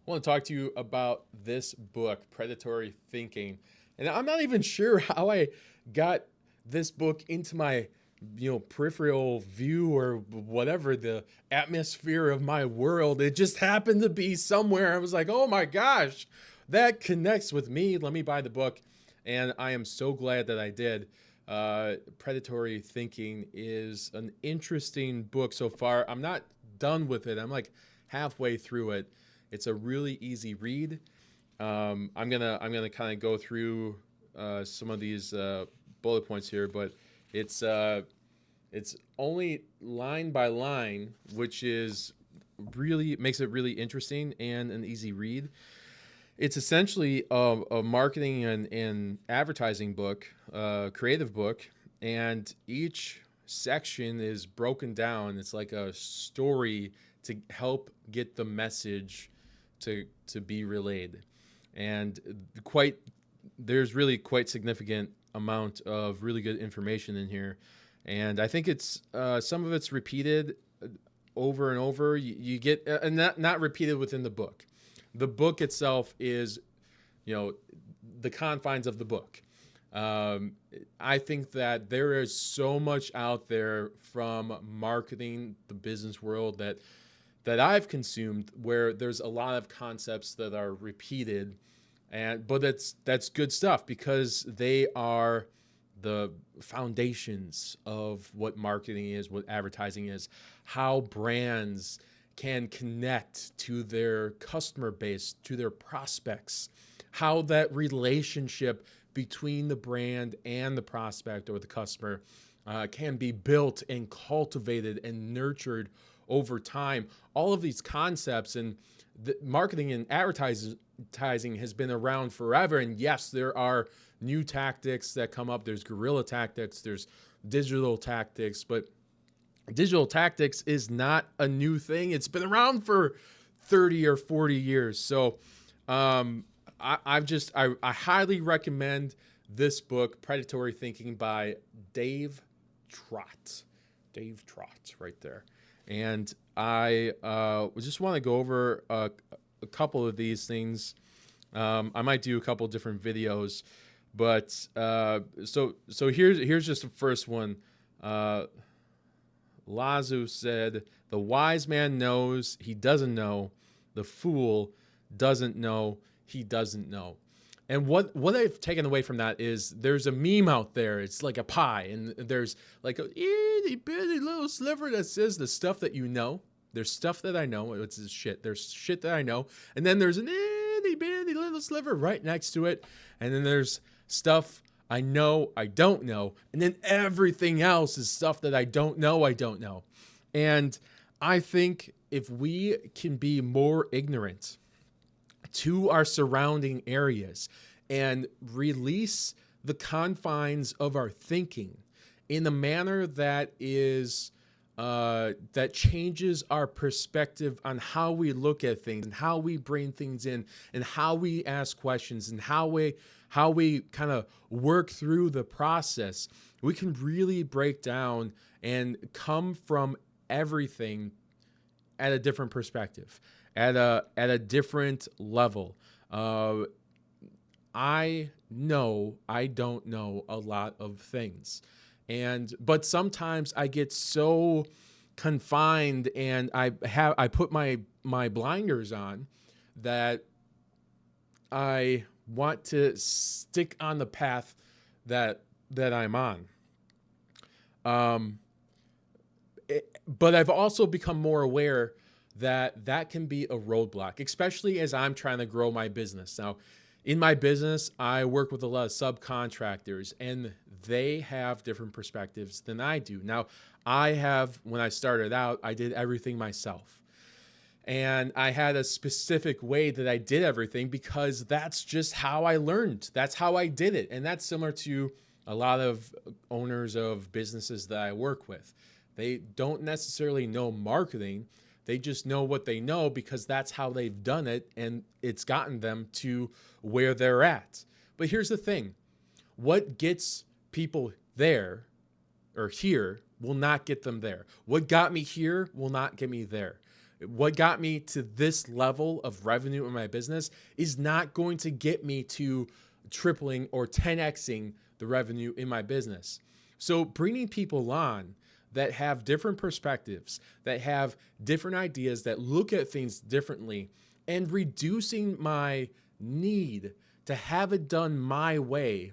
I want to talk to you about this book, Predatory Thinking. And I'm not even sure how I got this book into my peripheral view or whatever, the atmosphere of my world. It just happened to be somewhere. I was like, oh my gosh, that connects with me. Let me buy the book. And I am so glad that I did. Predatory Thinking is an interesting book so far. I'm not done with it. I'm like halfway through it. It's a really easy read. I'm gonna kind of go through some of these bullet points here, but it's uh, it's only line by line, which is really makes it really interesting and an easy read. It's essentially a marketing and advertising book, creative book, and each section is broken down. It's like a story to help get the message to be relayed, and quite there's really quite significant amount of really good information in here, and I think it's some of it's repeated over and over. You get and not repeated within the book. The book itself is, the confines of the book. Um, I think that there is so much out there from marketing, the business world that I've consumed where there's a lot of concepts that are repeated, and but that's good stuff because they are the foundations of what marketing is, what advertising is, how brands can connect to their customer base, to their prospects, how that relationship between the brand and the prospect or the customer can be built and cultivated and nurtured over time. All of these concepts and the marketing and advertising has been around forever. And yes, there are new tactics that come up. There's guerrilla tactics, there's digital tactics, but digital tactics is not a new thing. It's been around for 30 or 40 years. So I highly recommend this book, Predatory Thinking by Dave Trott. Dave Trott, right there. And I just want to go over a couple of these things. I might do a couple different videos, but so here's just the first one. Lazu said, "The wise man knows he doesn't know. The fool doesn't know he doesn't know." And what I've taken away from that is there's a meme out there. It's like a pie, and there's like a itty bitty little sliver that says the stuff that you know. There's stuff that I know. It's this shit. There's shit that I know, and then there's an itty bitty little sliver right next to it, and then there's stuff I know I don't know, and then everything else is stuff that I don't know I don't know. And I think if we can be more ignorant to our surrounding areas and release the confines of our thinking in a manner that is that changes our perspective on how we look at things and how we bring things in and how we ask questions and how we kind of work through the process, we can really break down and come from everything at a different perspective, at a different level. I know I don't know a lot of things, but sometimes I get so confined and I put my blinders on that I want to stick on the path that I'm on. Um, but I've also become more aware that can be a roadblock, especially as I'm trying to grow my business. Now, in my business, I work with a lot of subcontractors, and they have different perspectives than I do. Now, when I started out, I did everything myself. And I had a specific way that I did everything because that's just how I learned. That's how I did it. And that's similar to a lot of owners of businesses that I work with. They don't necessarily know marketing. They just know what they know because that's how they've done it, and it's gotten them to where they're at. But here's the thing. What gets people there or here will not get them there. What got me here will not get me there. what got me to this level of revenue in my business is not going to get me to tripling or 10xing the revenue in my business. So bringing people on that have different perspectives, that have different ideas, that look at things differently, and reducing my need to have it done my way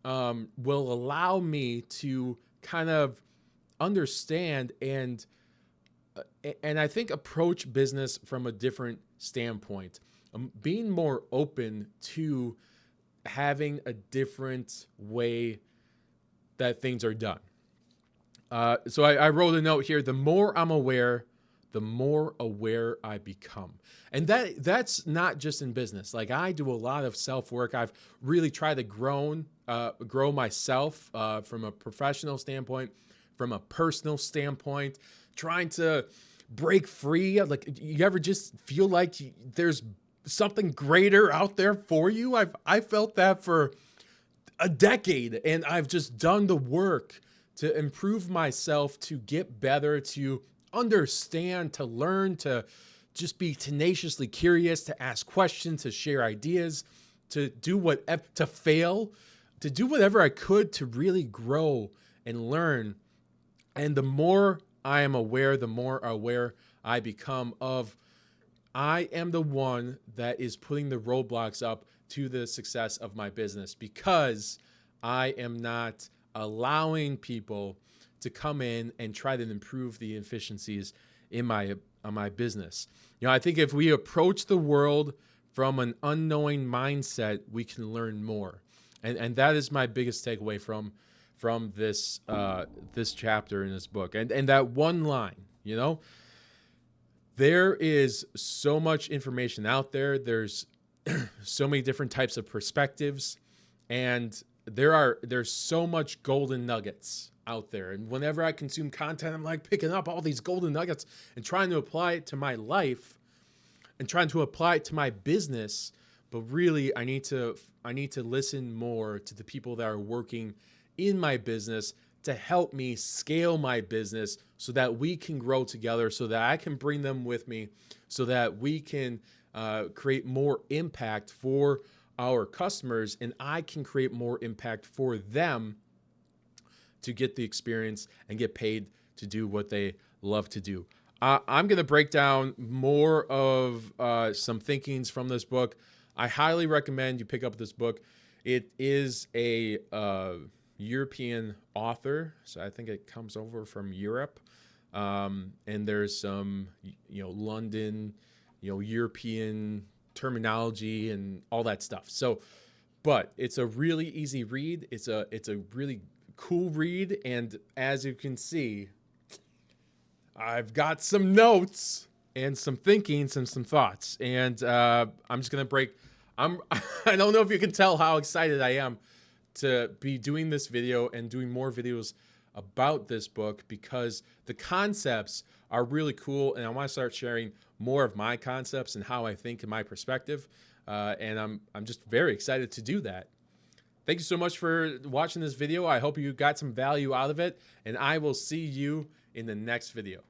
will allow me to kind of understand and I think approach business from a different standpoint, being more open to having a different way that things are done. So I wrote a note here: the more I'm aware, the more aware I become. And that's not just in business. Like, I do a lot of self-work. I've really tried to grow myself from a professional standpoint, from a personal standpoint, trying to break free. Like, you ever just feel like there's something greater out there for you? I felt that for a decade, and I've just done the work to improve myself, to get better, to understand, to learn, to just be tenaciously curious, to ask questions, to share ideas, to do whatever, to fail, to do whatever I could to really grow and learn. And the more I am aware, the more aware I become of, I am the one that is putting the roadblocks up to the success of my business, because I am not allowing people to come in and try to improve the efficiencies in my business. You know, I think if we approach the world from an unknowing mindset, we can learn more. And that is my biggest takeaway from this this chapter in this book. And that one line, you know, there is so much information out there. There's so many different types of perspectives, and there's so much golden nuggets out there. And whenever I consume content, I'm like picking up all these golden nuggets and trying to apply it to my life and trying to apply it to my business. But really, I need to listen more to the people that are working in my business to help me scale my business, so that we can grow together, so that I can bring them with me, so that we can create more impact for our customers, and I can create more impact for them to get the experience and get paid to do what they love to do. I'm going to break down more of some thinkings from this book. I highly recommend you pick up this book. It is a European author, so I think it comes over from Europe, and there's some, London, European terminology and all that stuff. So, but it's a really easy read. It's a really cool read, and as you can see, I've got some notes and some thinkings and some thoughts, and I'm just gonna break. I don't know if you can tell how excited I am to be doing this video and doing more videos about this book, because the concepts are really cool, and I want to start sharing more of my concepts and how I think and my perspective, and I'm just very excited to do that. Thank you so much for watching this video. I hope you got some value out of it, and I will see you in the next video.